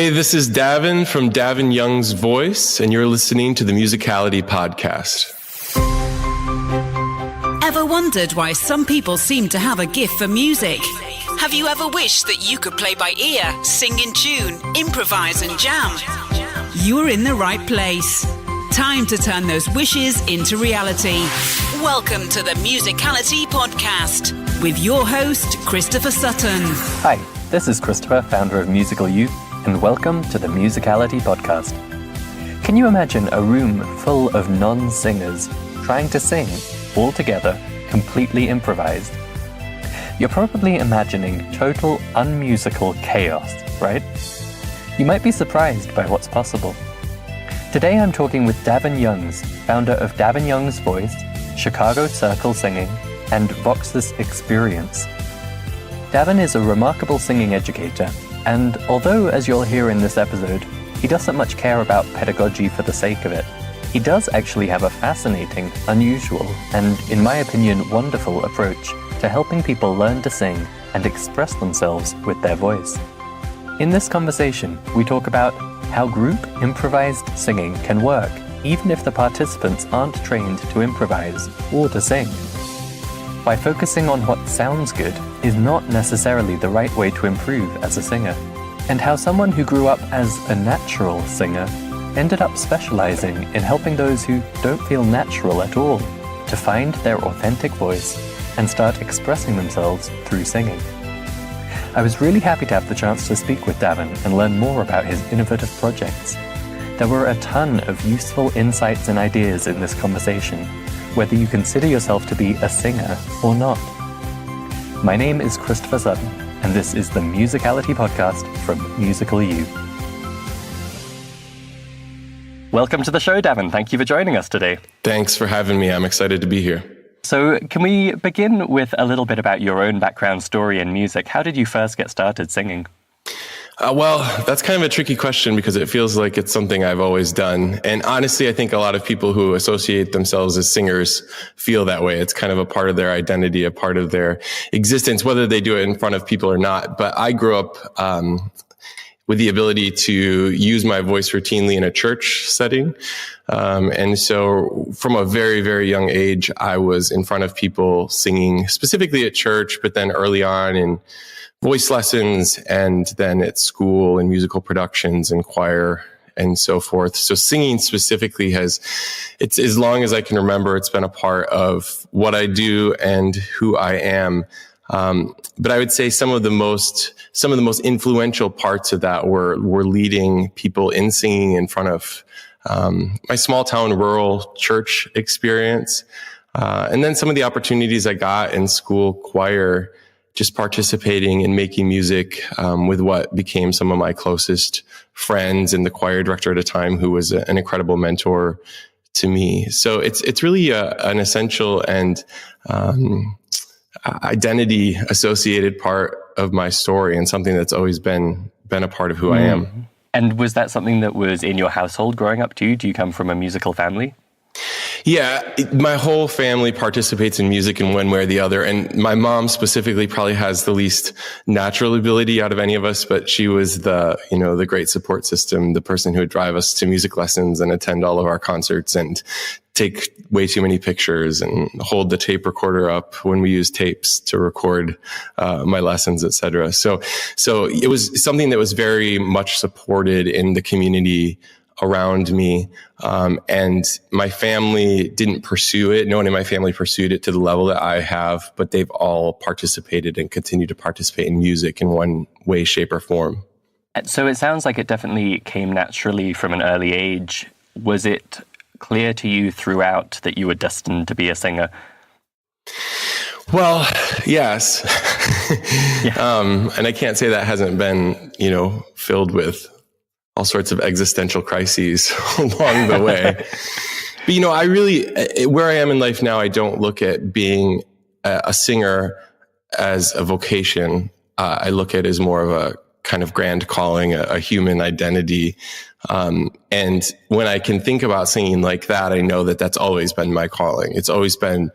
Hey, this is Davin from Davin Youngs Voice, and you're listening to the Musicality Podcast. Ever wondered why some people seem to have a gift for music? Have you ever wished that you could play by ear, sing in tune, improvise and jam? You're in the right place. Time to turn those wishes into reality. Welcome to the Musicality Podcast with your host, Christopher Sutton. Hi, this is Christopher, founder of Musical Youth, and welcome to the Musicality Podcast. Can you imagine a room full of non-singers trying to sing all together, completely improvised? You're probably imagining total unmusical chaos, right? You might be surprised by what's possible. Today I'm talking with Davin Youngs, founder of Davin Youngs Voice, Chicago Circle Singing, and VOXUS Experience. Davin is a remarkable singing educator, and although, as you'll hear in this episode, he doesn't much care about pedagogy for the sake of it, he does actually have a fascinating, unusual, and, in my opinion, wonderful approach to helping people learn to sing and express themselves with their voice. In this conversation, we talk about how group improvised singing can work, even if the participants aren't trained to improvise or to sing. Why focusing on what sounds good is not necessarily the right way to improve as a singer, and how someone who grew up as a natural singer ended up specializing in helping those who don't feel natural at all to find their authentic voice and start expressing themselves through singing. I was really happy to have the chance to speak with Davin and learn more about his innovative projects. There were a ton of useful insights and ideas in this conversation, whether you consider yourself to be a singer or not. My name is Christopher Sutton, and this is the Musicality Podcast from Musical You. Welcome to the show, Davin. Thank you for joining us today. Thanks for having me. I'm excited to be here. So can we begin with a little bit about your own background story in music? How did you first get started singing? Well, that's kind of a tricky question because it feels like it's something I've always done. And honestly, I think a lot of people who associate themselves as singers feel that way. It's kind of a part of their identity, a part of their existence, whether they do it in front of people or not. But I grew up with the ability to use my voice routinely in a church setting. And so from a very, very young age, I was in front of people singing, specifically at church, but then early on in voice lessons and then at school and musical productions and choir and so forth. So singing specifically it's as long as I can remember, it's been a part of what I do and who I am. But I would say some of the most influential parts of that were leading people in singing in front of my small town rural church experience. And then some of the opportunities I got in school choir, just participating and making music with what became some of my closest friends and the choir director at a time who was an incredible mentor to me. So it's really an essential and identity associated part of my story and something that's always been a part of who I am. And was that something that was in your household growing up too? Do you come from a musical family? Yeah, my whole family participates in music in one way or the other. And my mom specifically probably has the least natural ability out of any of us, but she was the great support system, the person who would drive us to music lessons and attend all of our concerts and take way too many pictures and hold the tape recorder up when we used tapes to record my lessons, etc. So it was something that was very much supported in the community around me. And my family didn't pursue it. No one in my family pursued it to the level that I have, but they've all participated and continue to participate in music in one way, shape, or form. So it sounds like it definitely came naturally from an early age. Was it clear to you throughout that you were destined to be a singer? Well, yes. Yeah. And I can't say that hasn't been, filled with all sorts of existential crises along the way. But, I really, where I am in life now, I don't look at being a singer as a vocation. I look at it as more of kind of grand calling, a human identity. And when I can think about singing like that, I know that that's always been my calling. It's always been,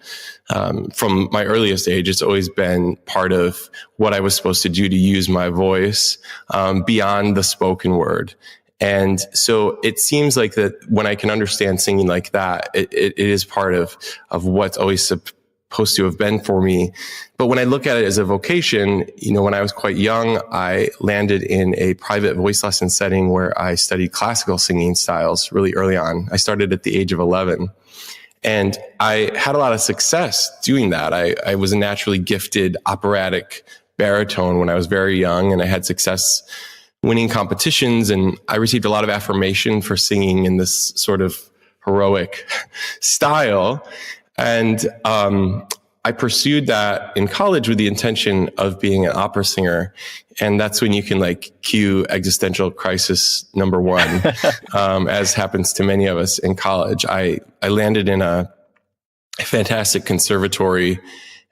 from my earliest age, it's always been part of what I was supposed to do to use my voice, beyond the spoken word. And so it seems like that when I can understand singing like that, it is part of what's always supposed to have been for me. But when I look at it as a vocation, when I was quite young, I landed in a private voice lesson setting where I studied classical singing styles really early on. I started at the age of 11. And I had a lot of success doing that. I was a naturally gifted operatic baritone when I was very young, and I had success winning competitions, and I received a lot of affirmation for singing in this sort of heroic style. And I pursued that in college with the intention of being an opera singer. And that's when you can cue existential crisis number one, as happens to many of us in college. I landed in a fantastic conservatory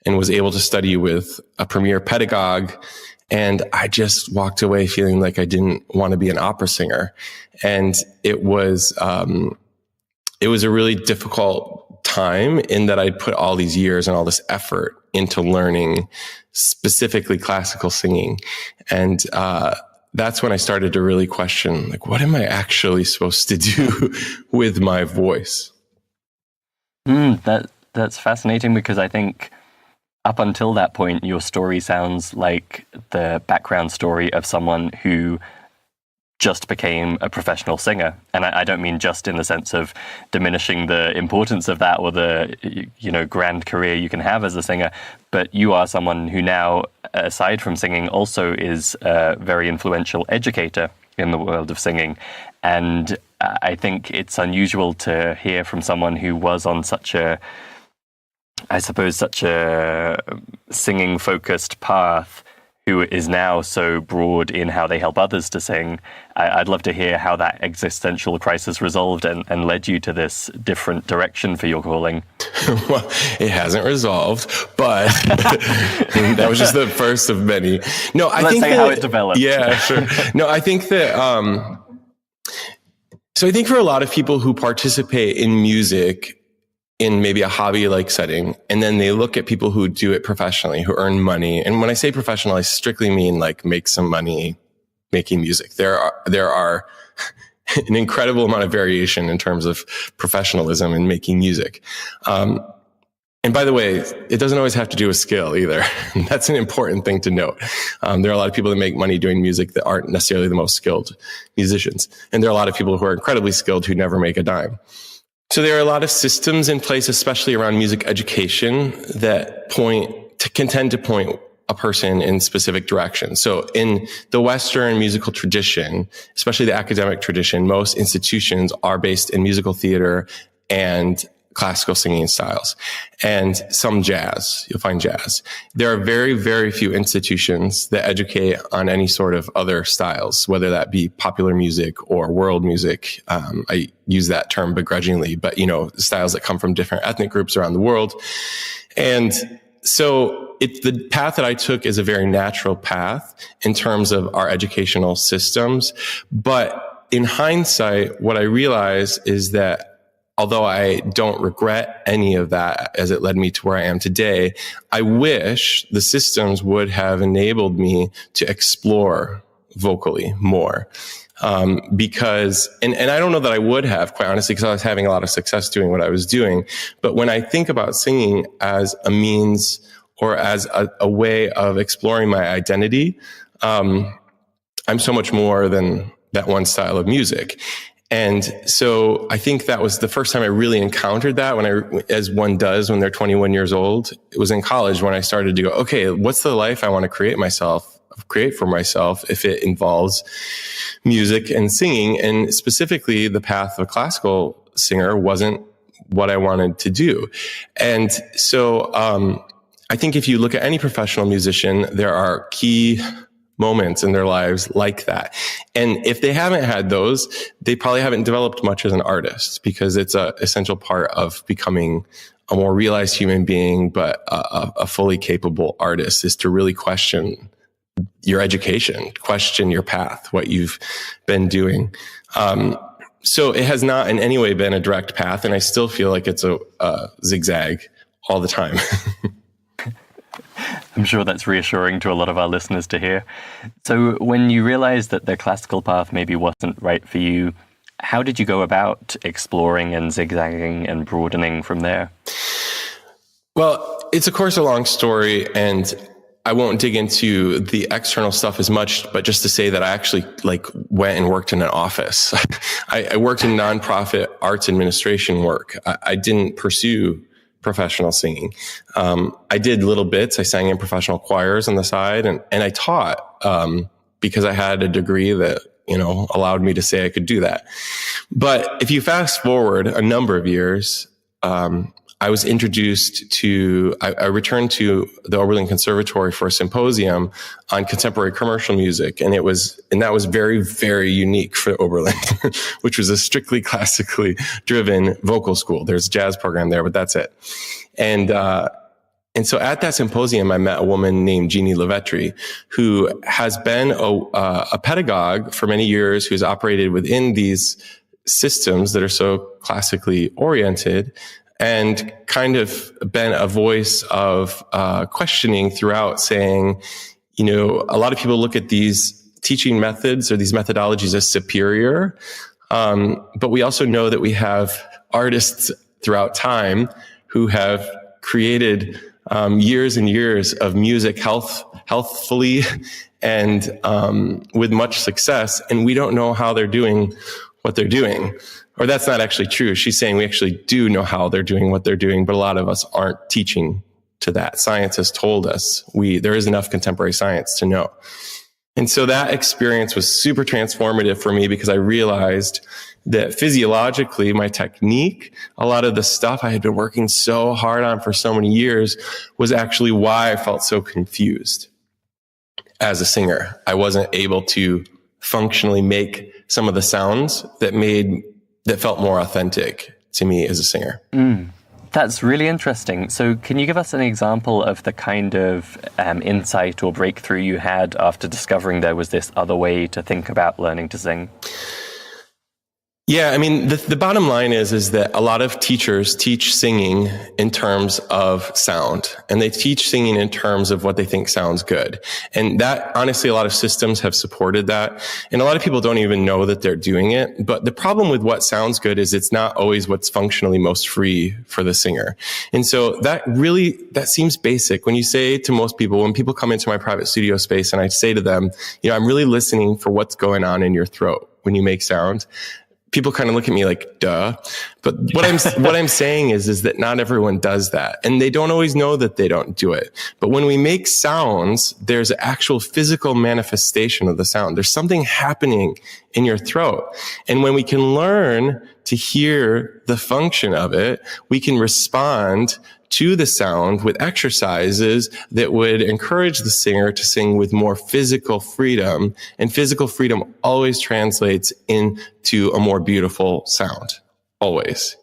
and was able to study with a premier pedagogue. And I just walked away feeling like I didn't want to be an opera singer. And it was a really difficult time in that I'd put all these years and all this effort into learning specifically classical singing. And, that's when I started to really question, what am I actually supposed to do with my voice? That's fascinating, because I think up until that point, your story sounds like the background story of someone who just became a professional singer. And I don't mean just in the sense of diminishing the importance of that or the, grand career you can have as a singer, but you are someone who now, aside from singing, also is a very influential educator in the world of singing. And I think it's unusual to hear from someone who was on such a singing-focused path, who is now so broad in how they help others to sing. I'd love to hear how that existential crisis resolved and led you to this different direction for your calling. Well, it hasn't resolved, but that was just the first of many. No, Let's say how it developed. Yeah, sure. No, I think that, so I think for a lot of people who participate in music in maybe a hobby-like setting, and then they look at people who do it professionally, who earn money. And when I say professional, I strictly mean make some money making music. There are an incredible amount of variation in terms of professionalism in making music. And by the way, it doesn't always have to do with skill either. That's an important thing to note. There are a lot of people that make money doing music that aren't necessarily the most skilled musicians. And there are a lot of people who are incredibly skilled who never make a dime. So there are a lot of systems in place, especially around music education, that can tend to point a person in specific directions. So in the Western musical tradition, especially the academic tradition, most institutions are based in musical theater and classical singing styles, and some jazz. You'll find jazz. There are very, very few institutions that educate on any sort of other styles, whether that be popular music or world music. I use that term begrudgingly, but styles that come from different ethnic groups around the world. And so the path that I took is a very natural path in terms of our educational systems. But in hindsight, what I realize is that although I don't regret any of that as it led me to where I am today, I wish the systems would have enabled me to explore vocally more. Because I don't know that I would have, quite honestly, because I was having a lot of success doing what I was doing. But when I think about singing as a means or as a way of exploring my identity, I'm so much more than that one style of music. And so I think that was the first time I really encountered that as one does when they're 21 years old. It was in college when I started to go, okay, what's the life I want to create for myself if it involves music and singing? And specifically, the path of a classical singer wasn't what I wanted to do. And so I think if you look at any professional musician, there are key moments in their lives like that. And if they haven't had those, they probably haven't developed much as an artist, because it's an essential part of becoming a more realized human being, but a fully capable artist, is to really question your education, question your path, what you've been doing. So it has not in any way been a direct path, and I still feel like it's a zigzag all the time. I'm sure that's reassuring to a lot of our listeners to hear. So when you realized that the classical path maybe wasn't right for you, how did you go about exploring and zigzagging and broadening from there? Well, it's of course a long story, and I won't dig into the external stuff as much, but just to say that I actually went and worked in an office. I worked in nonprofit arts administration work. I didn't pursue professional singing. I did little bits. I sang in professional choirs on the side, and I taught, because I had a degree that, allowed me to say I could do that. But if you fast forward a number of years, I was introduced to, I returned to the Oberlin Conservatory for a symposium on contemporary commercial music. And that was very, very unique for Oberlin, which was a strictly classically driven vocal school. There's a jazz program there, but that's it. And so at that symposium, I met a woman named Jeannie Levetri, who has been a pedagogue for many years, who's operated within these systems that are so classically oriented, and kind of been a voice of questioning throughout, saying, a lot of people look at these teaching methods or these methodologies as superior. But we also know that we have artists throughout time who have created years and years of music healthfully and with much success. And we don't know how they're doing what they're doing. Or that's not actually true. She's saying we actually do know how they're doing what they're doing, but a lot of us aren't teaching to that. Science has told us there is enough contemporary science to know. And so that experience was super transformative for me, because I realized that physiologically, my technique, a lot of the stuff I had been working so hard on for so many years, was actually why I felt so confused as a singer. I wasn't able to functionally make some of the sounds that felt more authentic to me as a singer. That's really interesting. So can you give us an example of the kind of insight or breakthrough you had after discovering there was this other way to think about learning to sing? Yeah, I mean, the bottom line is that a lot of teachers teach singing in terms of sound, and they teach singing in terms of what they think sounds good. And that, honestly, a lot of systems have supported that. And a lot of people don't even know that they're doing it. But the problem with what sounds good is it's not always what's functionally most free for the singer. And so that seems basic. When you say to most people, when people come into my private studio space and I say to them, I'm really listening for what's going on in your throat when you make sound, people kind of look at me like, duh. But what I'm saying is that not everyone does that. And they don't always know that they don't do it. But when we make sounds, there's an actual physical manifestation of the sound. There's something happening in your throat. And when we can learn to hear the function of it, we can respond to the sound with exercises that would encourage the singer to sing with more physical freedom. And physical freedom always translates into a more beautiful sound, always.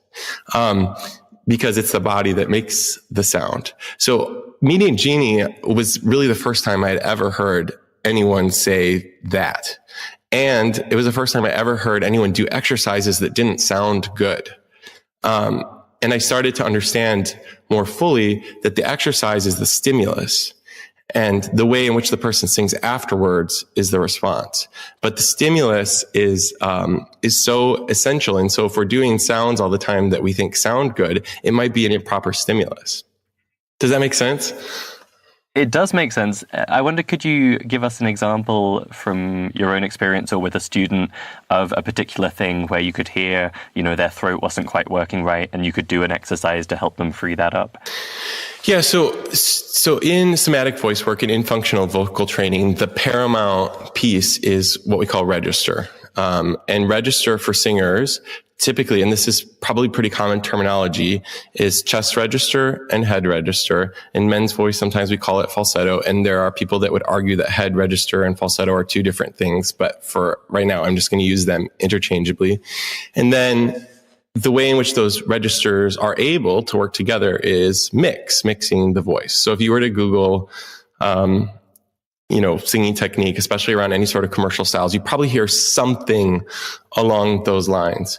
Because it's the body that makes the sound. So meeting Jeannie was really the first time I had ever heard anyone say that. And it was the first time I ever heard anyone do exercises that didn't sound good. And I started to understand more fully that the exercise is the stimulus, and the way in which the person sings afterwards is the response. But the stimulus is so essential. And so if we're doing sounds all the time that we think sound good, it might be an improper stimulus. Does that make sense? It does make sense. I wonder, could you give us an example from your own experience or with a student of a particular thing where you could hear, their throat wasn't quite working right, and you could do an exercise to help them free that up? Yeah, so in somatic voice work and in functional vocal training, the paramount piece is what we call register. And register for singers, typically, and this is probably pretty common terminology, is chest register and head register. In men's voice, sometimes we call it falsetto. And there are people that would argue that head register and falsetto are two different things. But for right now, I'm just going to use them interchangeably. And then the way in which those registers are able to work together is mixing the voice. So if you were to Google singing technique, especially around any sort of commercial styles, you probably hear something along those lines.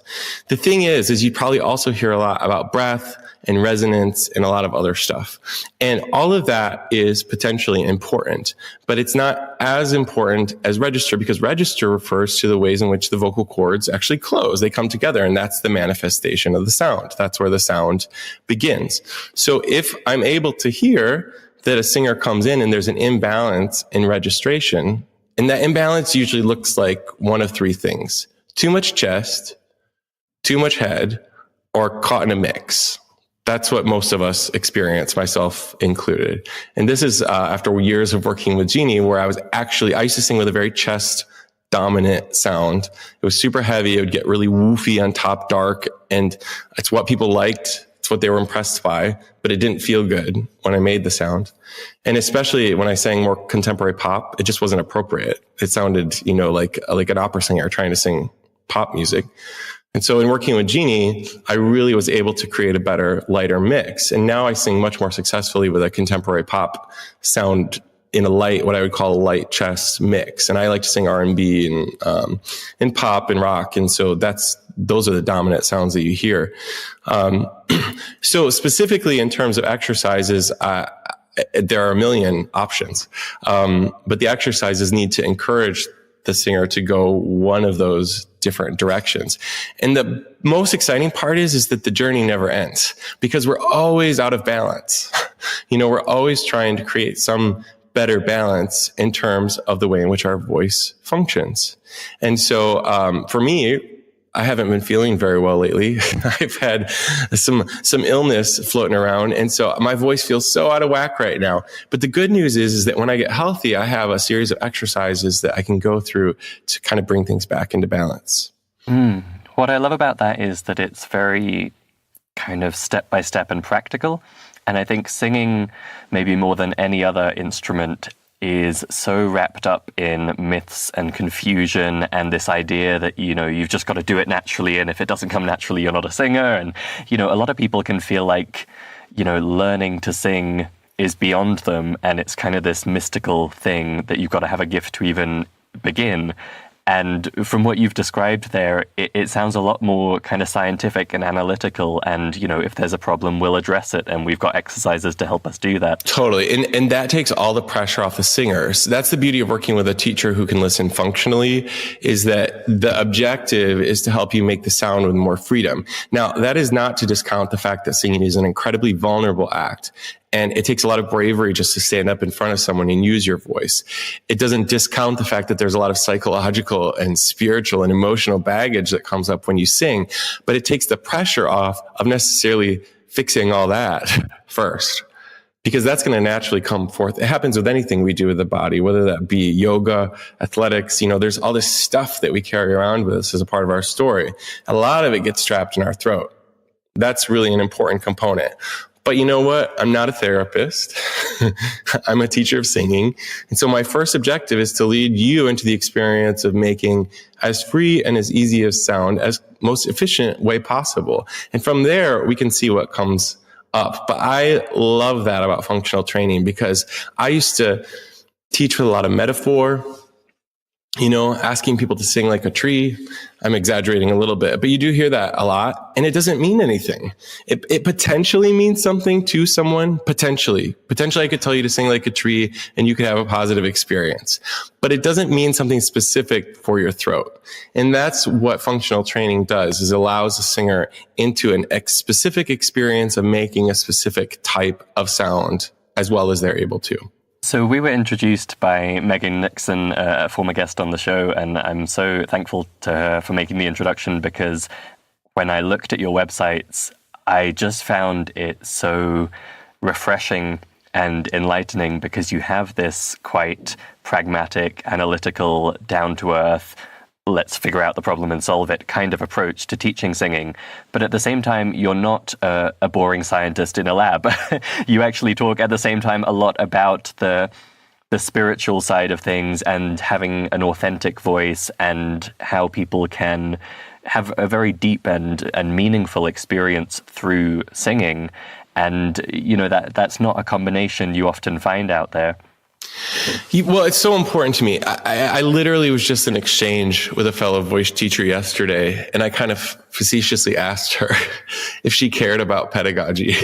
The thing is you probably also hear a lot about breath and resonance and a lot of other stuff. And all of that is potentially important, but it's not as important as register, because register refers to the ways in which the vocal cords actually close. They come together, and that's the manifestation of the sound. That's where the sound begins. So if I'm able to hear that a singer comes in and there's an imbalance in registration, and that imbalance usually looks like one of three things: too much chest, too much head, or caught in a mix. That's what most of us experience, myself included. And this is after years of working with Jeannie, where I used to sing with a very chest dominant sound. It was super heavy. It would get really woofy on top, dark. And it's what people liked. It's what they were impressed by, but it didn't feel good when I made the sound. And especially when I sang more contemporary pop, it just wasn't appropriate. It sounded, like an opera singer trying to sing pop music. And so in working with Jeannie, I really was able to create a better, lighter mix. And now I sing much more successfully with a contemporary pop sound in what I would call a light chest mix. And I like to sing R&B and pop and rock. And so those are the dominant sounds that you hear. So specifically in terms of exercises, there are a million options. But the exercises need to encourage the singer to go one of those different directions. And the most exciting part is that the journey never ends, because we're always out of balance. We're always trying to create some better balance in terms of the way in which our voice functions. And so, for me, I haven't been feeling very well lately. I've had some illness floating around. And so my voice feels so out of whack right now. But the good news is that when I get healthy, I have a series of exercises that I can go through to kind of bring things back into balance. What I love about that is that it's very kind of step by step and practical. And I think singing, maybe more than any other instrument, is so wrapped up in myths and confusion and this idea that, you've just got to do it naturally. And if it doesn't come naturally, you're not a singer. And, a lot of people can feel like, learning to sing is beyond them. And it's kind of this mystical thing that you've got to have a gift to even begin. And from what you've described there, it sounds a lot more kind of scientific and analytical. And, if there's a problem, we'll address it. And we've got exercises to help us do that. Totally. And that takes all the pressure off the singers. That's the beauty of working with a teacher who can listen functionally, is that the objective is to help you make the sound with more freedom. Now, that is not to discount the fact that singing is an incredibly vulnerable act. And it takes a lot of bravery just to stand up in front of someone and use your voice. It doesn't discount the fact that there's a lot of psychological and spiritual and emotional baggage that comes up when you sing, but it takes the pressure off of necessarily fixing all that first, because that's going to naturally come forth. It happens with anything we do with the body, whether that be yoga, athletics. There's all this stuff that we carry around with us as a part of our story. A lot of it gets trapped in our throat. That's really an important component. But you know what? I'm not a therapist. I'm a teacher of singing. And so my first objective is to lead you into the experience of making as free and as easy a sound as most efficient way possible. And from there, we can see what comes up. But I love that about functional training, because I used to teach with a lot of metaphor, asking people to sing like a tree. I'm exaggerating a little bit, but you do hear that a lot, and it doesn't mean anything. It potentially means something to someone. Potentially, I could tell you to sing like a tree and you could have a positive experience, but it doesn't mean something specific for your throat. And that's what functional training does, is allows a singer into a specific experience of making a specific type of sound as well as they're able to. So we were introduced by Megan Nixon, a former guest on the show, and I'm so thankful to her for making the introduction, because when I looked at your websites, I just found it so refreshing and enlightening, because you have this quite pragmatic, analytical, down-to-earth, let's figure out the problem and solve it kind of approach to teaching singing. But at the same time, you're not a boring scientist in a lab. You actually talk at the same time a lot about the spiritual side of things and having an authentic voice, and how people can have a very deep and meaningful experience through singing. And, that's not a combination you often find out there. Well, it's so important to me. I literally was just in exchange with a fellow voice teacher yesterday, and I kind of facetiously asked her if she cared about pedagogy.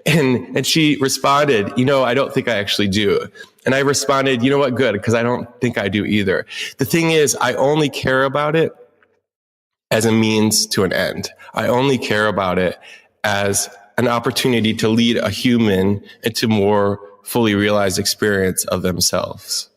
And she responded, I don't think I actually do. And I responded, you know what, good, because I don't think I do either. The thing is, I only care about it as a means to an end. I only care about it as an opportunity to lead a human into more fully realized experience of themselves.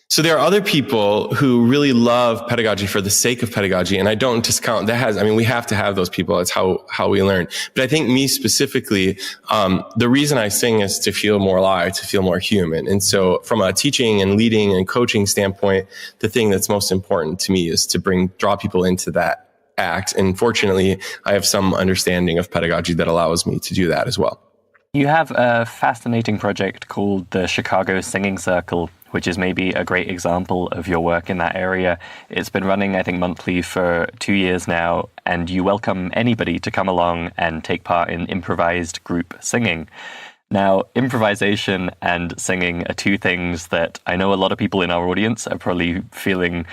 So there are other people who really love pedagogy for the sake of pedagogy, and I don't discount that. We have to have those people. It's how we learn. But I think me specifically, the reason I sing is to feel more alive, to feel more human. And so from a teaching and leading and coaching standpoint, the thing that's most important to me is to draw people into that act. And fortunately, I have some understanding of pedagogy that allows me to do that as well. You have a fascinating project called the Chicago Singing Circle, which is maybe a great example of your work in that area. It's been running, I think, monthly for 2 years now, and you welcome anybody to come along and take part in improvised group singing. Now, improvisation and singing are two things that I know a lot of people in our audience are probably feeling.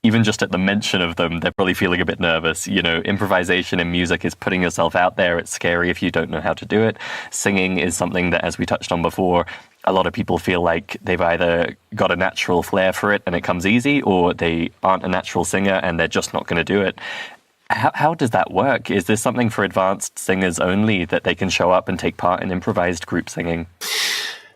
Even just at the mention of them, they're probably feeling a bit nervous. Improvisation in music is putting yourself out there. It's scary if you don't know how to do it. Singing is something that, as we touched on before, a lot of people feel like they've either got a natural flair for it and it comes easy, or they aren't a natural singer and they're just not going to do it. How does that work? Is this something for advanced singers only, that they can show up and take part in improvised group singing?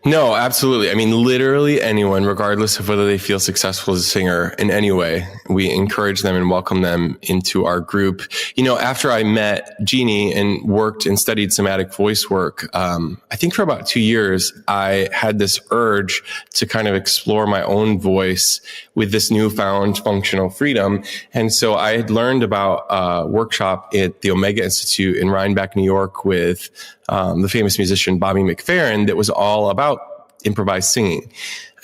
No, absolutely. Literally anyone, regardless of whether they feel successful as a singer in any way, we encourage them and welcome them into our group. After I met Jeannie and worked and studied somatic voice work, I think for about 2 years, I had this urge to kind of explore my own voice with this newfound functional freedom. And so I had learned about a workshop at the Omega Institute in Rhinebeck, New York with the famous musician Bobby McFerrin that was all about improvised singing.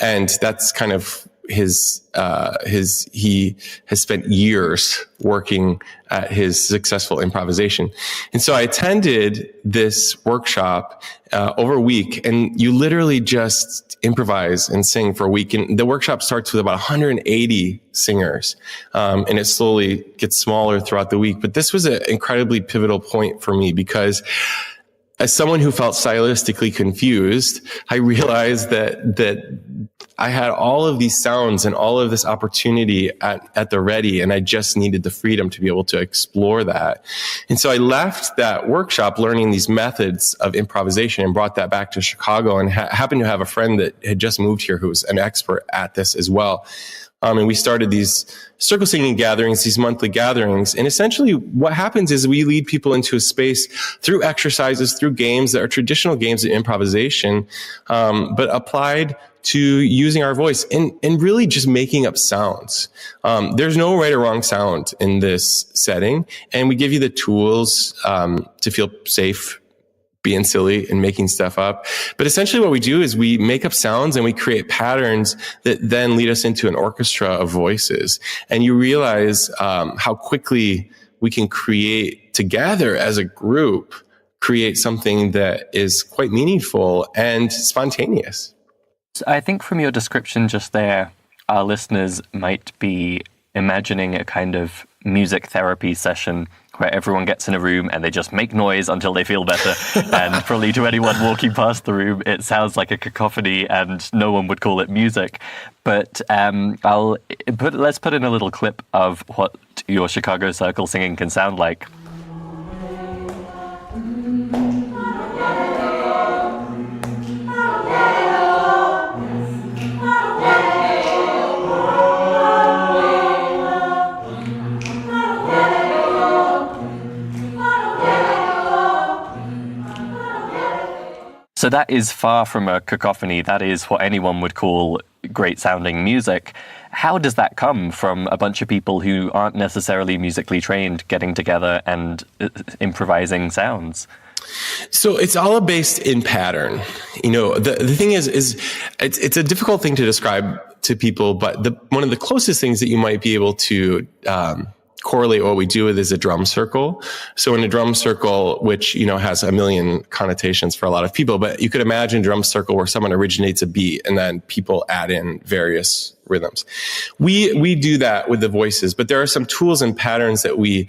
And that's kind of he has spent years working at his successful improvisation. And so I attended this workshop over a week, and you literally just improvise and sing for a week. And the workshop starts with about 180 singers, and it slowly gets smaller throughout the week. But this was an incredibly pivotal point for me, because as someone who felt stylistically confused, I realized that I had all of these sounds and all of this opportunity at the ready, and I just needed the freedom to be able to explore that. And so I left that workshop learning these methods of improvisation and brought that back to Chicago, and happened to have a friend that had just moved here who was an expert at this as well. And we started these circle singing gatherings, these monthly gatherings. And essentially what happens is we lead people into a space through exercises, through games that are traditional games of improvisation, but applied to using our voice and really just making up sounds. There's no right or wrong sound in this setting. And we give you the tools to feel safe being silly and making stuff up. But essentially what we do is we make up sounds and we create patterns that then lead us into an orchestra of voices. And you realize how quickly we can create together as a group, create something that is quite meaningful and spontaneous. I think from your description just there, our listeners might be imagining a kind of music therapy session where everyone gets in a room and they just make noise until they feel better. And probably to anyone walking past the room, it sounds like a cacophony and no one would call it music. But let's put in a little clip of what your Chicago Circle singing can sound like. So that is far from a cacophony. That is what anyone would call great sounding music. How does that come from a bunch of people who aren't necessarily musically trained getting together and improvising sounds? So it's all based in pattern. The thing is it's a difficult thing to describe to people, but one of the closest things that you might be able to correlate what we do with is a drum circle. So in a drum circle, which, has a million connotations for a lot of people, but you could imagine a drum circle where someone originates a beat and then people add in various rhythms. We do that with the voices, but there are some tools and patterns that we,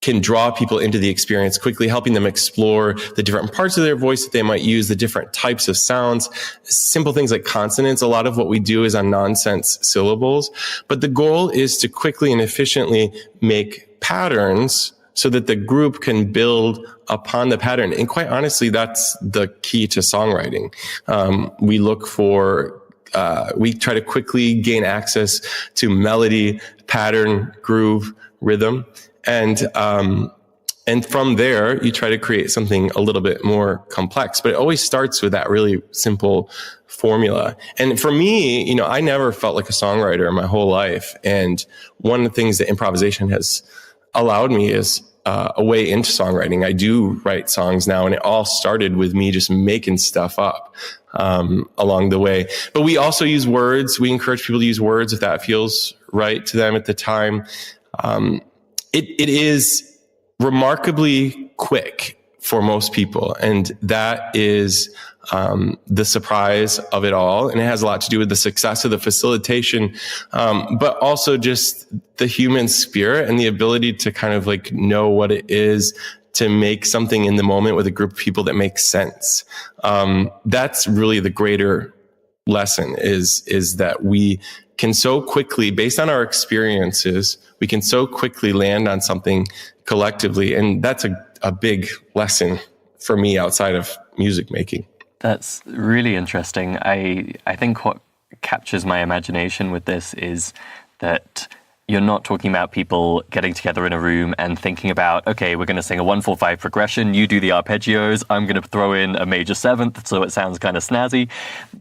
can draw people into the experience quickly, helping them explore the different parts of their voice that they might use, the different types of sounds, simple things like consonants. A lot of what we do is on nonsense syllables, but the goal is to quickly and efficiently make patterns so that the group can build upon the pattern. And quite honestly, that's the key to songwriting. We try to quickly gain access to melody, pattern, groove, rhythm. And from there, you try to create something a little bit more complex, but it always starts with that really simple formula. And for me, I never felt like a songwriter my whole life. And one of the things that improvisation has allowed me is a way into songwriting. I do write songs now, and it all started with me just making stuff up along the way. But we also use words. We encourage people to use words if that feels right to them at the time. It is remarkably quick for most people, and that is the surprise of it all. And it has a lot to do with the success of the facilitation, but also just the human spirit and the ability to kind of like know what it is to make something in the moment with a group of people that makes sense. That's really the greater lesson is that we can so quickly, based on our experiences, we can so quickly land on something collectively. And that's a big lesson for me outside of music making. That's really interesting. I think what captures my imagination with this is that you're not talking about people getting together in a room and thinking about, okay, we're going to sing a 1-4-5 progression. You do the arpeggios. I'm going to throw in a major seventh so it sounds kind of snazzy.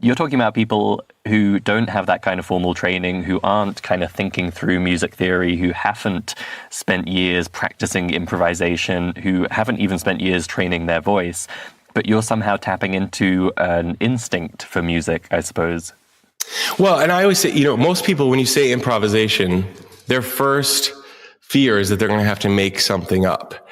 You're talking about people who don't have that kind of formal training, who aren't kind of thinking through music theory, who haven't spent years practicing improvisation, who haven't even spent years training their voice. But you're somehow tapping into an instinct for music, I suppose. Well, and I always say, most people, when you say improvisation, their first fear is that they're going to have to make something up.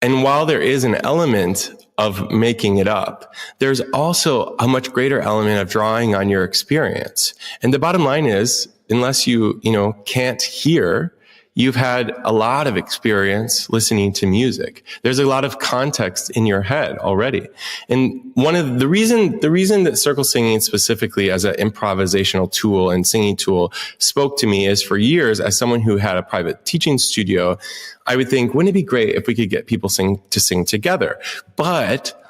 And while there is an element of making it up, there's also a much greater element of drawing on your experience. And the bottom line is, unless you can't hear, you've had a lot of experience listening to music. There's a lot of context in your head already. And one of the reason that circle singing specifically as an improvisational tool and singing tool spoke to me is for years, as someone who had a private teaching studio, I would think, wouldn't it be great if we could get people to sing together? But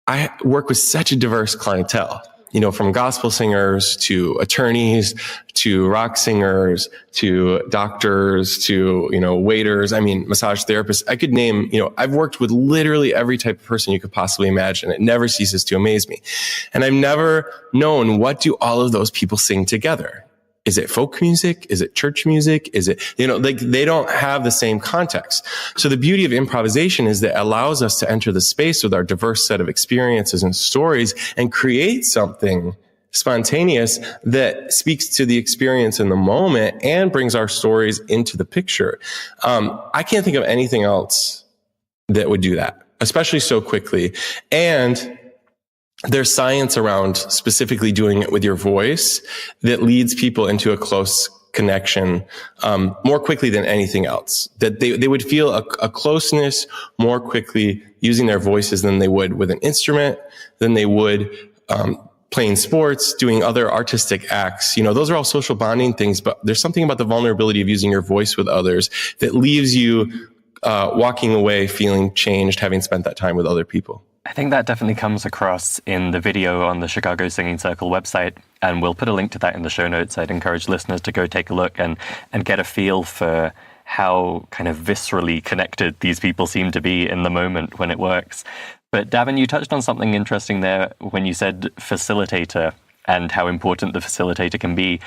I work with such a diverse clientele. From gospel singers to attorneys, to rock singers, to doctors, to, waiters, massage therapists. I could name, I've worked with literally every type of person you could possibly imagine. It never ceases to amaze me. And I've never known, what do all of those people sing together? Is it folk music? Is it church music? Is it, they don't have the same context. So the beauty of improvisation is that it allows us to enter the space with our diverse set of experiences and stories and create something spontaneous that speaks to the experience in the moment and brings our stories into the picture. I can't think of anything else that would do that, especially so quickly. And there's science around specifically doing it with your voice that leads people into a close connection more quickly than anything else. That they would feel a closeness more quickly using their voices than they would with an instrument, than they would playing sports, doing other artistic acts. Those are all social bonding things, but there's something about the vulnerability of using your voice with others that leaves you walking away feeling changed, having spent that time with other people. I think that definitely comes across in the video on the Chicago Singing Circle website, and we'll put a link to that in the show notes. I'd encourage listeners to go take a look and get a feel for how kind of viscerally connected these people seem to be in the moment when it works. But Davin, you touched on something interesting there when you said facilitator and how important the facilitator can be.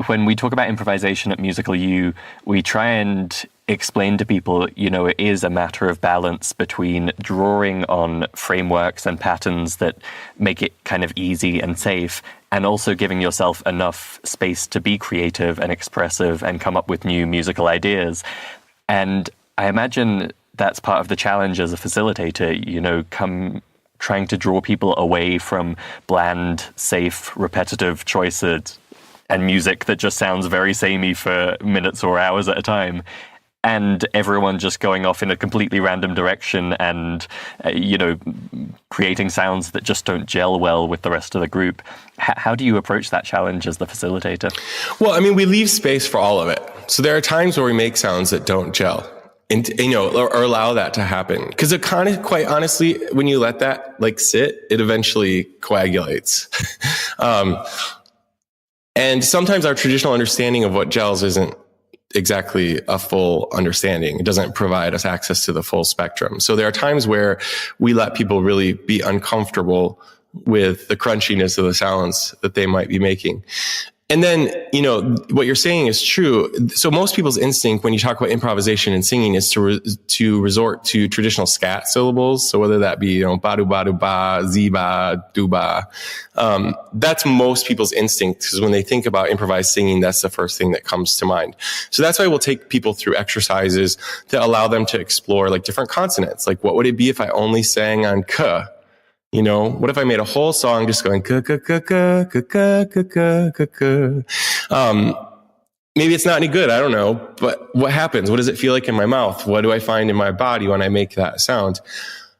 When we talk about improvisation at Musical U, we try and explain to people, it is a matter of balance between drawing on frameworks and patterns that make it kind of easy and safe and also giving yourself enough space to be creative and expressive and come up with new musical ideas. And I imagine that's part of the challenge as a facilitator, trying to draw people away from bland, safe, repetitive choices and music that just sounds very samey for minutes or hours at a time, and everyone just going off in a completely random direction and, creating sounds that just don't gel well with the rest of the group. How do you approach that challenge as the facilitator? Well, I mean, we leave space for all of it. So there are times where we make sounds that don't gel. And, or allow that to happen. Because it kind of, quite honestly, when you let that sit, it eventually coagulates. And sometimes our traditional understanding of what gels isn't exactly a full understanding. It doesn't provide us access to the full spectrum. So there are times where we let people really be uncomfortable with the crunchiness of the sounds that they might be making. And then, what you're saying is true. So most people's instinct when you talk about improvisation and singing is to resort to traditional scat syllables. So whether that be, ba-do, ba-do, ba, zi-ba, do-ba. That's most people's instinct, because when they think about improvised singing, that's the first thing that comes to mind. So that's why we'll take people through exercises to allow them to explore different consonants. What would it be if I only sang on k? What if I made a whole song just going k k k k k k k k k k? Maybe it's not any good. I don't know. But what happens? What does it feel like in my mouth? What do I find in my body when I make that sound?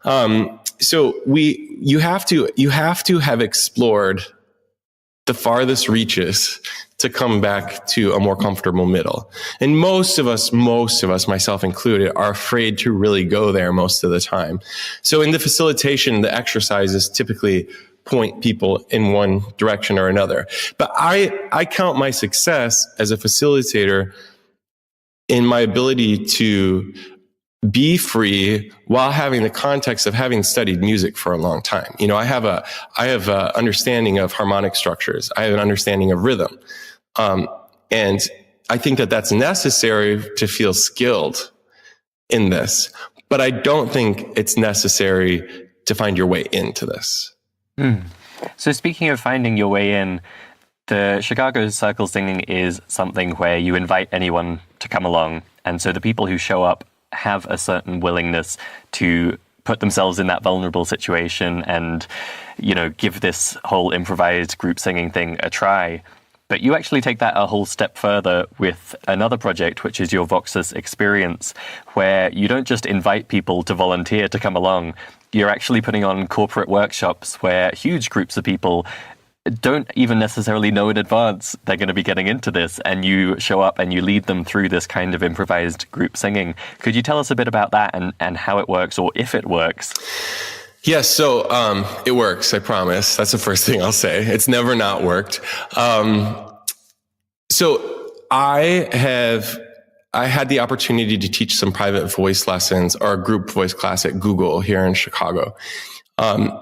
So you have to have explored the farthest reaches to come back to a more comfortable middle. And most of us, myself included, are afraid to really go there most of the time. So in the facilitation, the exercises typically point people in one direction or another. But I count my success as a facilitator in my ability to be free while having the context of having studied music for a long time. I have a understanding of harmonic structures. I have an understanding of rhythm. And I think that that's necessary to feel skilled in this, but I don't think it's necessary to find your way into this. So speaking of finding your way in, the Chicago Circle Singing is something where you invite anyone to come along. And so the people who show up have a certain willingness to put themselves in that vulnerable situation and, give this whole improvised group singing thing a try. But you actually take that a whole step further with another project, which is your VOXUS Experience, where you don't just invite people to volunteer to come along. You're actually putting on corporate workshops where huge groups of people don't even necessarily know in advance they're going to be getting into this, and you show up and you lead them through this kind of improvised group singing. Could you tell us a bit about that and how it works, or if it works? Yes, so it works, I promise. That's the first thing I'll say. It's never not worked. So I had the opportunity to teach some private voice lessons or a group voice class at Google here in Chicago. And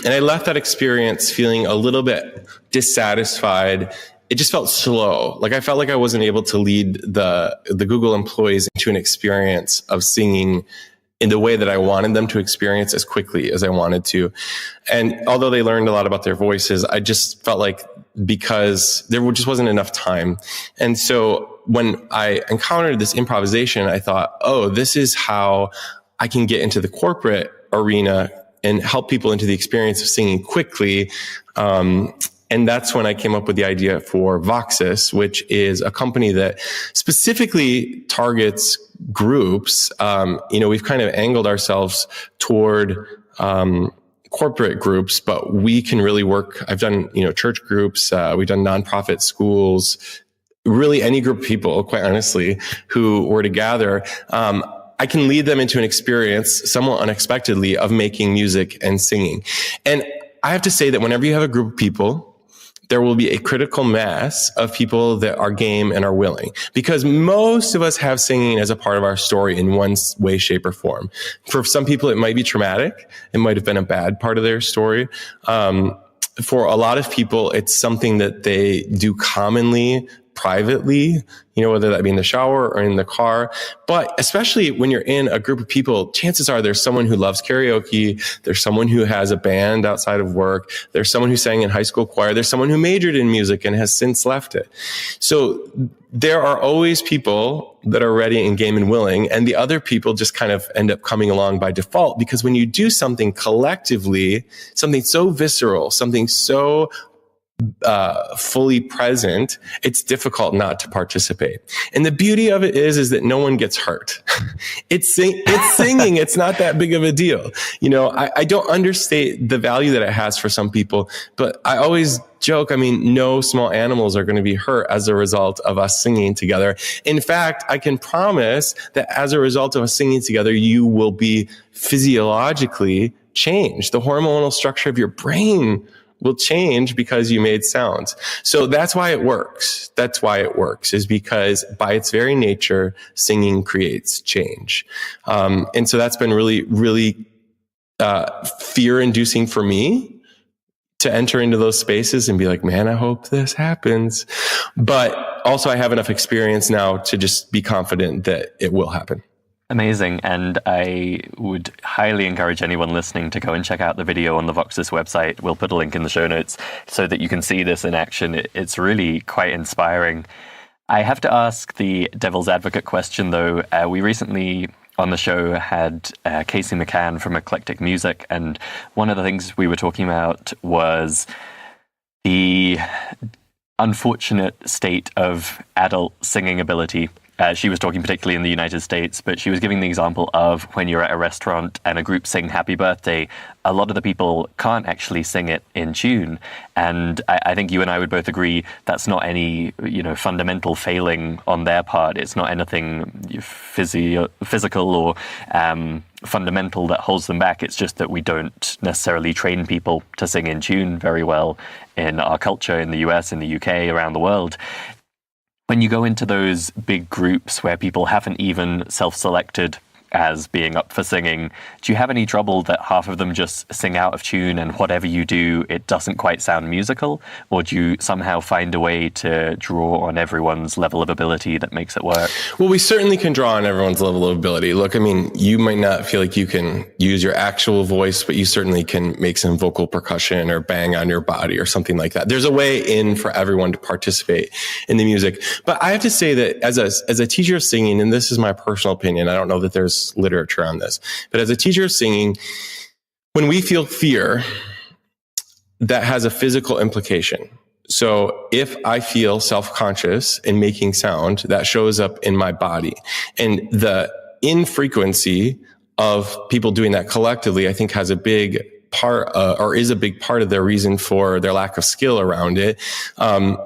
I left that experience feeling a little bit dissatisfied. It just felt slow. I felt like I wasn't able to lead the Google employees into an experience of singing in the way that I wanted them to experience as quickly as I wanted to. And although they learned a lot about their voices, I just felt like because there just wasn't enough time. And so when I encountered this improvisation, I thought, oh, this is how I can get into the corporate arena and help people into the experience of singing quickly. And that's when I came up with the idea for VOXUS, which is a company that specifically targets groups. We've kind of angled ourselves toward corporate groups, but we can really work. I've done, church groups. We've done nonprofit schools, really any group of people, quite honestly, who were to gather. I can lead them into an experience somewhat unexpectedly of making music and singing. And I have to say that whenever you have a group of people, there will be a critical mass of people that are game and are willing, because most of us have singing as a part of our story in one way, shape, or form. For some people, it might be traumatic. It might have been a bad part of their story. For a lot of people, it's something that they do commonly, privately, whether that be in the shower or in the car. But especially when you're in a group of people, chances are there's someone who loves karaoke. There's someone who has a band outside of work. There's someone who sang in high school choir. There's someone who majored in music and has since left it. So there are always people that are ready and game and willing, and the other people just kind of end up coming along by default, because when you do something collectively, something so visceral, something so fully present, it's difficult not to participate. And the beauty of it is that no one gets hurt. It's singing. It's not that big of a deal. I don't understate the value that it has for some people, but I always joke, no small animals are going to be hurt as a result of us singing together. In fact, I can promise that as a result of us singing together, you will be physiologically changed. The hormonal structure of your brain will change because you made sounds. So that's why it works. That's why it works, is because by its very nature, singing creates change. And so that's been really, really fear-inducing for me to enter into those spaces and be like, man, I hope this happens. But also I have enough experience now to just be confident that it will happen. Amazing. And I would highly encourage anyone listening to go and check out the video on the VOXUS website. We'll put a link in the show notes so that you can see this in action. It's really quite inspiring. I have to ask the devil's advocate question, though. We recently on the show had Casey McCann from Eclectic Music, and one of the things we were talking about was the unfortunate state of adult singing ability. She was talking particularly in the United States, but she was giving the example of when you're at a restaurant and a group sing Happy Birthday, a lot of the people can't actually sing it in tune. And I think you and I would both agree that's not any, fundamental failing on their part. It's not anything physical or fundamental that holds them back. It's just that we don't necessarily train people to sing in tune very well in our culture, in the US, in the UK, around the world. When you go into those big groups where people haven't even self-selected as being up for singing, do you have any trouble that half of them just sing out of tune and whatever you do, it doesn't quite sound musical? Or do you somehow find a way to draw on everyone's level of ability that makes it work? Well, we certainly can draw on everyone's level of ability. Look, you might not feel like you can use your actual voice, but you certainly can make some vocal percussion or bang on your body or something like that. There's a way in for everyone to participate in the music. But I have to say that as a teacher of singing, and this is my personal opinion, I don't know that there's literature on this, but as a teacher of singing, when we feel fear, that has a physical implication. So if I feel self-conscious in making sound, that shows up in my body. And the infrequency of people doing that collectively, I think, has a big part or is a big part of their reason for their lack of skill around it.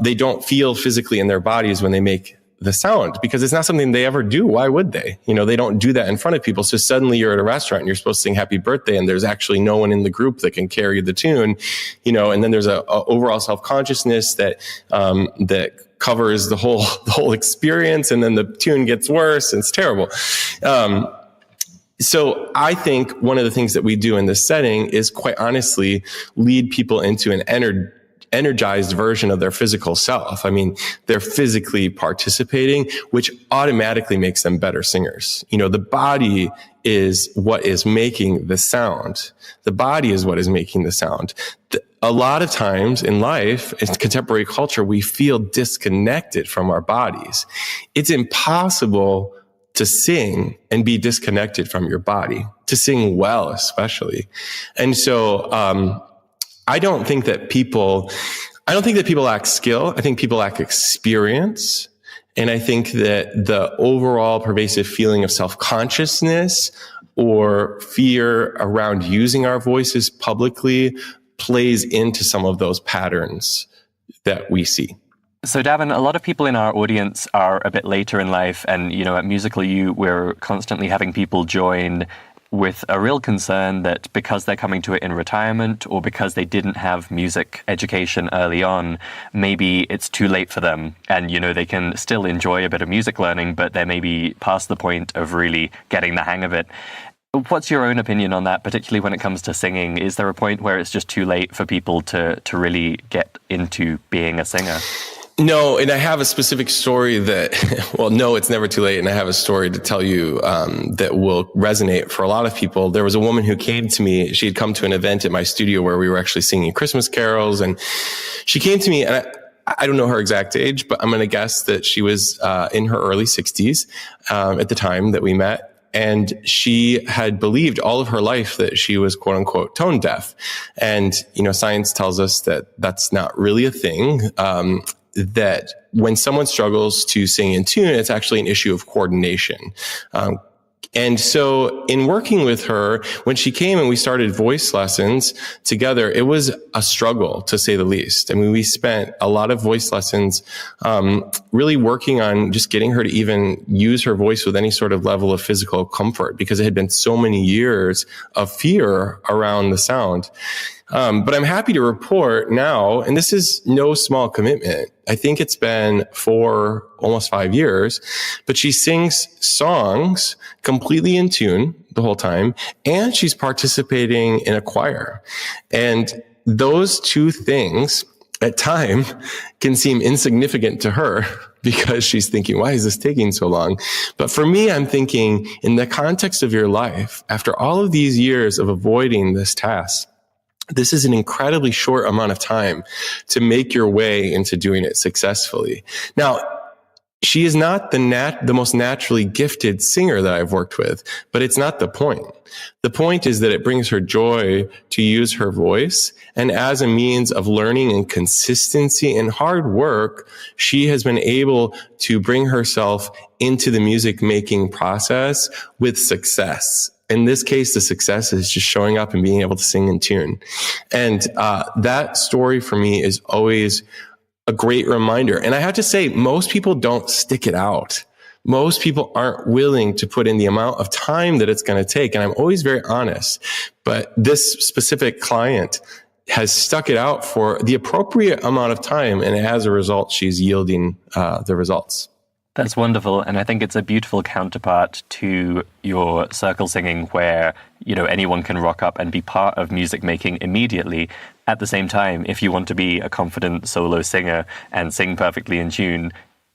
They don't feel physically in their bodies when they make the sound, because it's not something they ever do. Why would they? They don't do that in front of people. So suddenly you're at a restaurant and you're supposed to sing Happy Birthday, and there's actually no one in the group that can carry the tune, and then there's a overall self-consciousness that covers the whole experience, and then the tune gets worse, and it's terrible. So I think one of the things that we do in this setting is, quite honestly, lead people into an energized version of their physical self. They're physically participating, which automatically makes them better singers. The body is what is making the sound. The body is what is making the sound. A lot of times in life, in contemporary culture, we feel disconnected from our bodies. It's impossible to sing and be disconnected from your body, to sing well, especially. And so, I don't think that people lack skill. I think people lack experience. And I think that the overall pervasive feeling of self-consciousness or fear around using our voices publicly plays into some of those patterns that we see. So, Davin, a lot of people in our audience are a bit later in life, and, at Musical U, we're constantly having people join with a real concern that because they're coming to it in retirement or because they didn't have music education early on, maybe it's too late for them. And, they can still enjoy a bit of music learning, but they're maybe past the point of really getting the hang of it. What's your own opinion on that, particularly when it comes to singing? Is there a point where it's just too late for people to really get into being a singer? No, and I have a specific story that, well, no, it's never too late. And I have a story to tell you that will resonate for a lot of people. There was a woman who came to me. She had come to an event at my studio where we were actually singing Christmas carols. And she came to me, and I don't know her exact age, but I'm going to guess that she was in her early 60s at the time that we met. And she had believed all of her life that she was quote unquote tone deaf. And, science tells us that that's not really a thing. That when someone struggles to sing in tune, it's actually an issue of coordination. And so in working with her, when she came and we started voice lessons together, it was a struggle, to say the least. I mean, we spent a lot of voice lessons, really working on just getting her to even use her voice with any sort of level of physical comfort, because it had been so many years of fear around the sound. But I'm happy to report now, and this is no small commitment. I think it's been almost 5 years, but she sings songs completely in tune the whole time, and she's participating in a choir. And those two things at time can seem insignificant to her because she's thinking, why is this taking so long? But for me, I'm thinking, in the context of your life, after all of these years of avoiding this task, this is an incredibly short amount of time to make your way into doing it successfully. Now, she is not the most naturally gifted singer that I've worked with, but it's not the point. The point is that it brings her joy to use her voice, and as a means of learning and consistency and hard work, she has been able to bring herself into the music making process with success. In this case, the success is just showing up and being able to sing in tune. And that story for me is always a great reminder. And I have to say, most people don't stick it out. Most people aren't willing to put in the amount of time that it's going to take. And I'm always very honest. But this specific client has stuck it out for the appropriate amount of time. And as a result, she's yielding the results. That's wonderful. And I think it's a beautiful counterpart to your circle singing where, anyone can rock up and be part of music making immediately. At the same time, if you want to be a confident solo singer and sing perfectly in tune,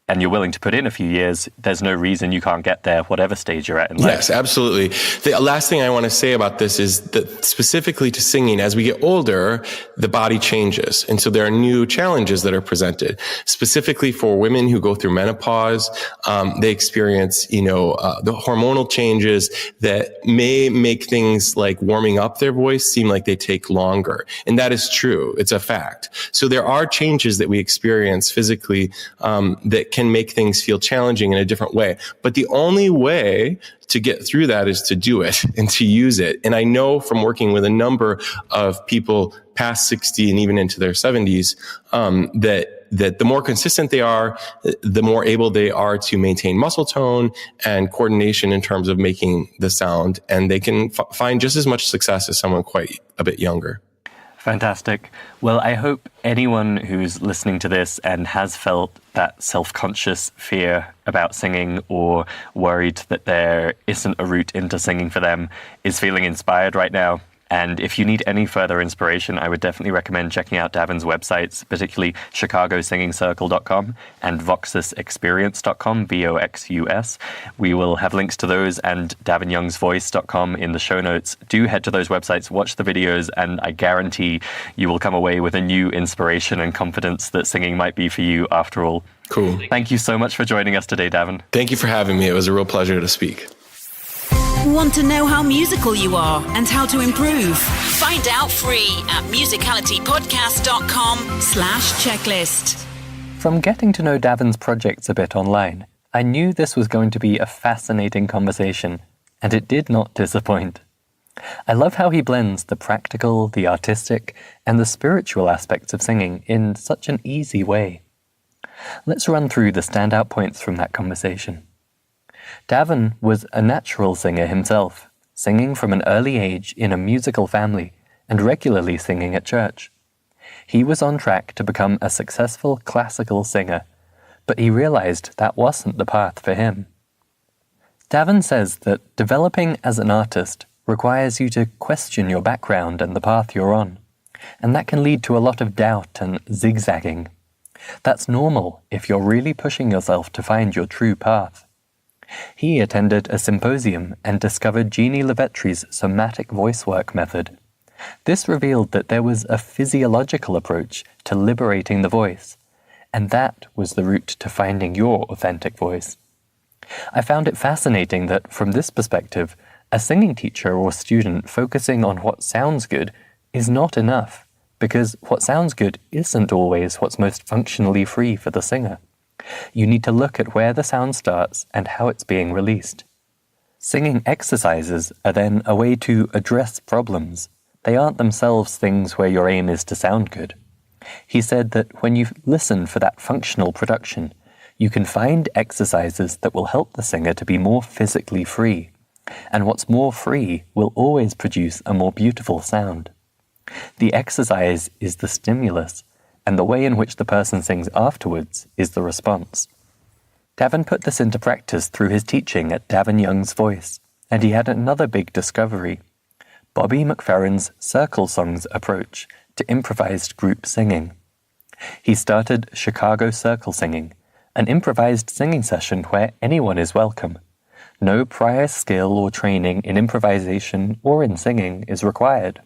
and you're willing to put in a few years, there's no reason you can't get there, whatever stage you're at in life. Yes, absolutely. The last thing I want to say about this is that specifically to singing, as we get older, the body changes. And so there are new challenges that are presented. Specifically for women who go through menopause, they experience, the hormonal changes that may make things like warming up their voice seem like they take longer. And that is true. It's a fact. So there are changes that we experience physically that can make things feel challenging in a different way. But the only way to get through that is to do it and to use it. And I know from working with a number of people past 60 and even into their 70s, that the more consistent they are, the more able they are to maintain muscle tone and coordination in terms of making the sound. And they can find just as much success as someone quite a bit younger. Fantastic. Well, I hope anyone who's listening to this and has felt that self-conscious fear about singing or worried that there isn't a route into singing for them is feeling inspired right now. And if you need any further inspiration, I would definitely recommend checking out Davin's websites, particularly chicagosingingcircle.com and VOXUSexperience.com, VOXUS. We will have links to those and davinyoungsvoice.com in the show notes. Do head to those websites, watch the videos, and I guarantee you will come away with a new inspiration and confidence that singing might be for you after all. Cool. Thank you so much for joining us today, Davin. Thank you for having me. It was a real pleasure to speak. Want to know how musical you are and how to improve? Find out free at musicalitypodcast.com/checklist. From getting to know Davin's projects a bit online, I knew this was going to be a fascinating conversation, and it did not disappoint. I love how he blends the practical, the artistic, and the spiritual aspects of singing in such an easy way. Let's run through the standout points from that conversation. Davin was a natural singer himself, singing from an early age in a musical family and regularly singing at church. He was on track to become a successful classical singer, but he realized that wasn't the path for him. Davin says that developing as an artist requires you to question your background and the path you're on, and that can lead to a lot of doubt and zigzagging. That's normal if you're really pushing yourself to find your true path. He attended a symposium and discovered Jeannie LeVettre's somatic voice work method. This revealed that there was a physiological approach to liberating the voice, and that was the route to finding your authentic voice. I found it fascinating that, from this perspective, a singing teacher or student focusing on what sounds good is not enough, because what sounds good isn't always what's most functionally free for the singer. You need to look at where the sound starts and how it's being released. Singing exercises are then a way to address problems. They aren't themselves things where your aim is to sound good. He said that when you listen for that functional production, you can find exercises that will help the singer to be more physically free. And what's more free will always produce a more beautiful sound. The exercise is the stimulus, and the way in which the person sings afterwards is the response. Davin put this into practice through his teaching at Davin Youngs Voice, and he had another big discovery: Bobby McFerrin's circle songs approach to improvised group singing. He started Chicago Circle Singing, an improvised singing session where anyone is welcome. No prior skill or training in improvisation or in singing is required.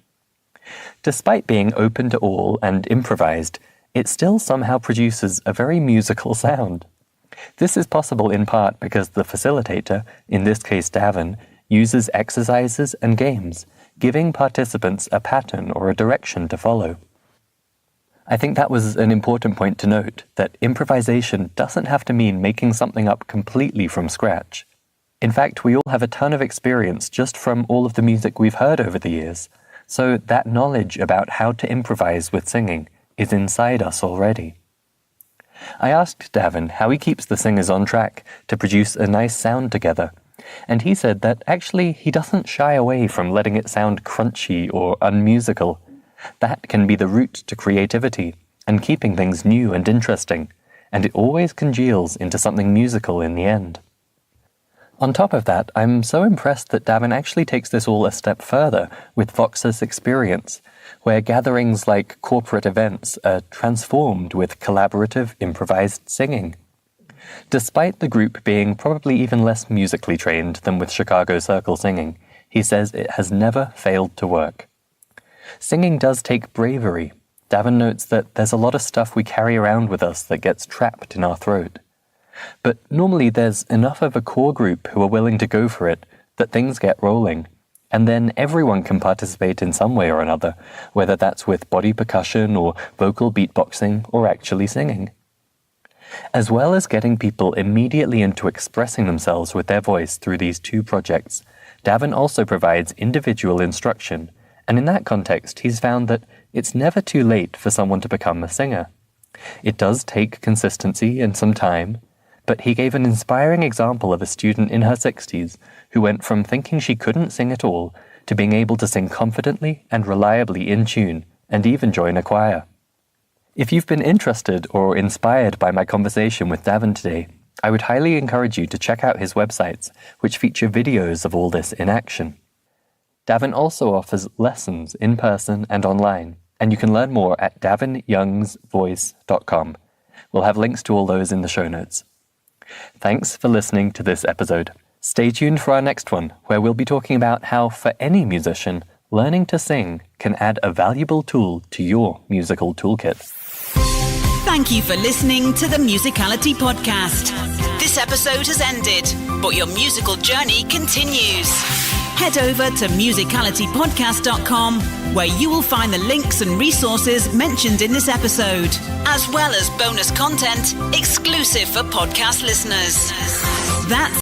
Despite being open to all and improvised, it still somehow produces a very musical sound. This is possible in part because the facilitator, in this case Davin, uses exercises and games, giving participants a pattern or a direction to follow. I think that was an important point to note, that improvisation doesn't have to mean making something up completely from scratch. In fact, we all have a ton of experience just from all of the music we've heard over the years, so that knowledge about how to improvise with singing is inside us already. I asked Davin how he keeps the singers on track to produce a nice sound together, and he said that actually he doesn't shy away from letting it sound crunchy or unmusical. That can be the route to creativity and keeping things new and interesting, and it always congeals into something musical in the end. On top of that, I'm so impressed that Davin actually takes this all a step further with VOXUS Experience, where gatherings like corporate events are transformed with collaborative improvised singing. Despite the group being probably even less musically trained than with Chicago Circle Singing, he says it has never failed to work. Singing does take bravery. Davin notes that there's a lot of stuff we carry around with us that gets trapped in our throat. But normally there's enough of a core group who are willing to go for it that things get rolling, and then everyone can participate in some way or another, whether that's with body percussion or vocal beatboxing or actually singing. As well as getting people immediately into expressing themselves with their voice through these two projects, Davin also provides individual instruction, and in that context he's found that it's never too late for someone to become a singer. It does take consistency and some time, but he gave an inspiring example of a student in her 60s who went from thinking she couldn't sing at all to being able to sing confidently and reliably in tune, and even join a choir. If you've been interested or inspired by my conversation with Davin today, I would highly encourage you to check out his websites, which feature videos of all this in action. Davin also offers lessons in person and online, and you can learn more at davinyoungsvoice.com. We'll have links to all those in the show notes. Thanks for listening to this episode. Stay tuned for our next one, where we'll be talking about how, for any musician, learning to sing can add a valuable tool to your musical toolkit. Thank you for listening to the Musicality Podcast. This episode has ended, but your musical journey continues. Head over to musicalitypodcast.com, where you will find the links and resources mentioned in this episode, as well as bonus content exclusive for podcast listeners. That's